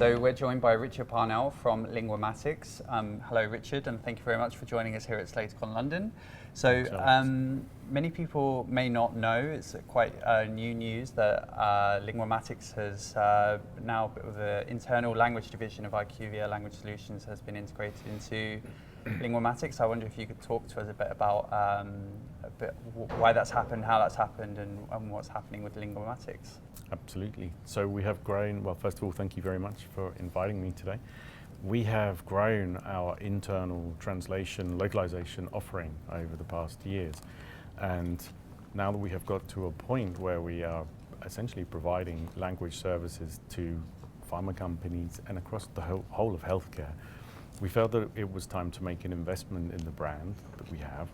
So we're joined by Richard Parnell from Linguamatics. Hello, Richard, and thank you very much for joining us here at SlatorCon London. So many people may not know, it's quite new news that Linguamatics has now, the internal language division of IQVIA Language Solutions has been integrated into Linguamatics. I wonder if you could talk to us a bit about why that's happened, how that's happened, and what's happening with Linguamatics. Absolutely. So we have grown, well, first of all, thank you very much for inviting me today. We have grown our internal translation localization offering over the past years. And now that we have got to a point where we are essentially providing language services to pharma companies and across the whole of healthcare, we felt that it was time to make an investment in the brand that we have.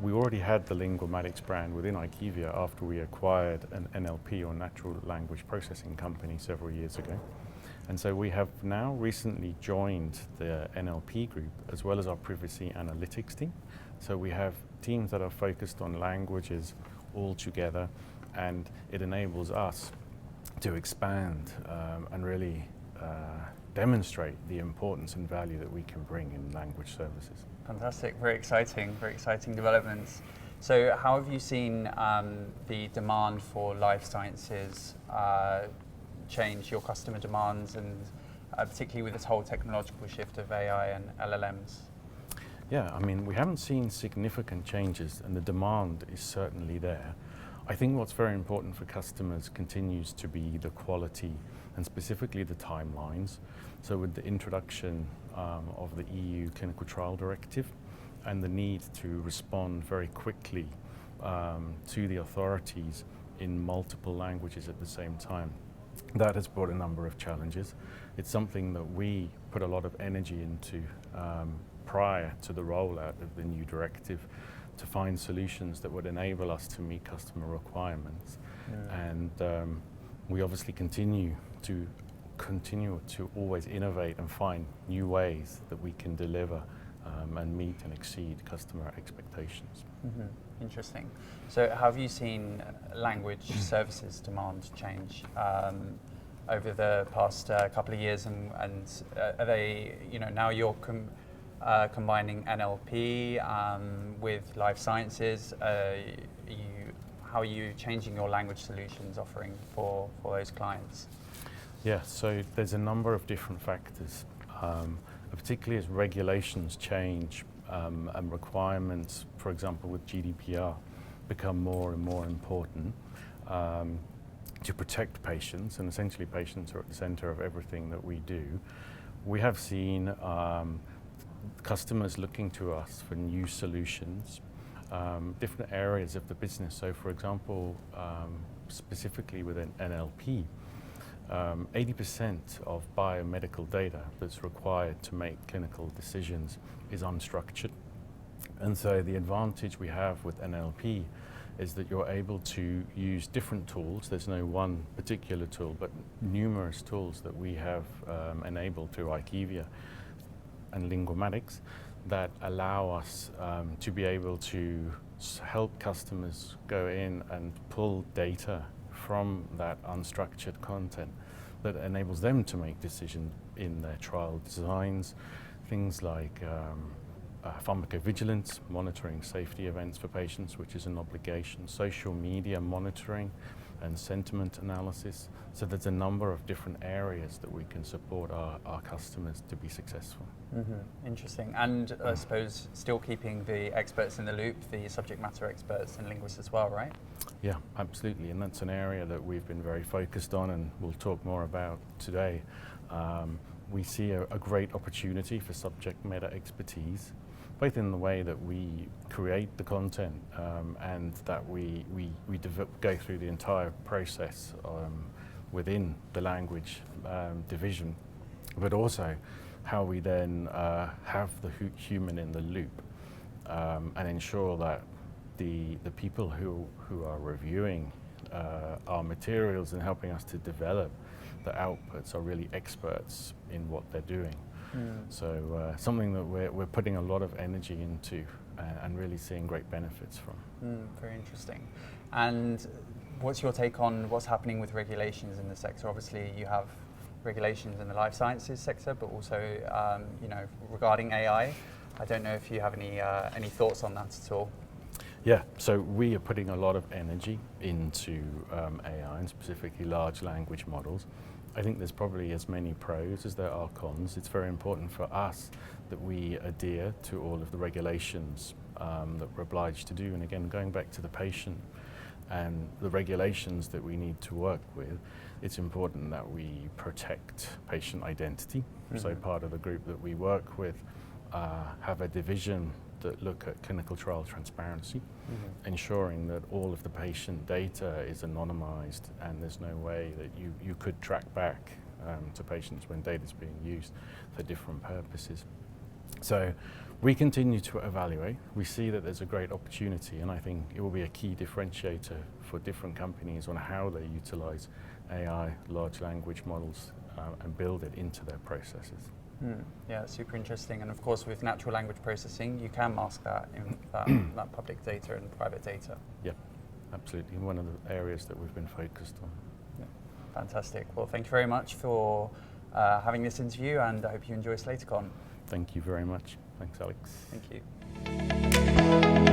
We already had the Linguamatics brand within IQVIA after we acquired an NLP, or natural language processing company, several years ago. And so we have now recently joined the NLP group as well as our privacy analytics team. So we have teams that are focused on languages all together, and it enables us to expand and really demonstrate the importance and value that we can bring in language services. Fantastic, very exciting developments. So how have you seen the demand for life sciences change, your customer demands, and particularly with this whole technological shift of AI and LLMs? Yeah, I mean, we haven't seen significant changes, and the demand is certainly there. I think what's very important for customers continues to be the quality and specifically the timelines. So with the introduction of the EU Clinical Trial Directive and the need to respond very quickly to the authorities in multiple languages at the same time, that has brought a number of challenges. It's something that we put a lot of energy into prior to the rollout of the new directive, to find solutions that would enable us to meet customer requirements. Yeah. And we obviously continue to always innovate and find new ways that we can deliver and meet and exceed customer expectations. Mm-hmm. Interesting. So have you seen language services demand change over the past couple of years, and are they, now you're combining NLP with life sciences? How are you changing your language solutions offering for those clients? Yeah, so there's a number of different factors, particularly as regulations change and requirements, for example with GDPR, become more and more important to protect patients, and essentially patients are at the center of everything that we do. We have seen customers looking to us for new solutions, different areas of the business. So for example, specifically within NLP, 80% of biomedical data that's required to make clinical decisions is unstructured. And so the advantage we have with NLP is that you're able to use different tools. There's no one particular tool, but numerous tools that we have enabled through IQVIA and Linguamatics that allow us to be able to help customers go in and pull data from that unstructured content that enables them to make decisions in their trial designs, things like pharmacovigilance, monitoring safety events for patients, which is an obligation, social media monitoring and sentiment analysis. So there's a number of different areas that we can support our customers to be successful. Mm-hmm. Interesting. And I suppose still keeping the experts in the loop, the subject matter experts and linguists as well, right? Yeah, absolutely. And that's an area that we've been very focused on, and we'll talk more about today. We see a great opportunity for subject matter expertise, both in the way that we create the content and that we go through the entire process within the language division, but also how we then have the human in the loop and ensure that the people who are reviewing our materials and helping us to develop the outputs are really experts in what they're doing. So something that we're putting a lot of energy into and really seeing great benefits from. Very interesting. And what's your take on what's happening with regulations in the sector? Obviously you have regulations in the life sciences sector, but also regarding AI. I don't know if you have any thoughts on that at all. Yeah, so we are putting a lot of energy into AI and specifically large language models. I think there's probably as many pros as there are cons. It's very important for us that we adhere to all of the regulations that we're obliged to do. And again, going back to the patient and the regulations that we need to work with, it's important that we protect patient identity. So part of the group that we work with have a division that look at clinical trial transparency, ensuring that all of the patient data is anonymized and there's no way that you could track back to patients when data is being used for different purposes. So we continue to evaluate. We see that there's a great opportunity, and I think it will be a key differentiator for different companies on how they utilize AI, large language models, and build it into their processes. Yeah, super interesting. And of course, with natural language processing, you can mask that in that public data and private data. Yeah, absolutely. One of the areas that we've been focused on. Yeah. Fantastic. Well, thank you very much for having this interview, and I hope you enjoy SlatorCon. Thank you very much. Thanks, Alex. Thank you.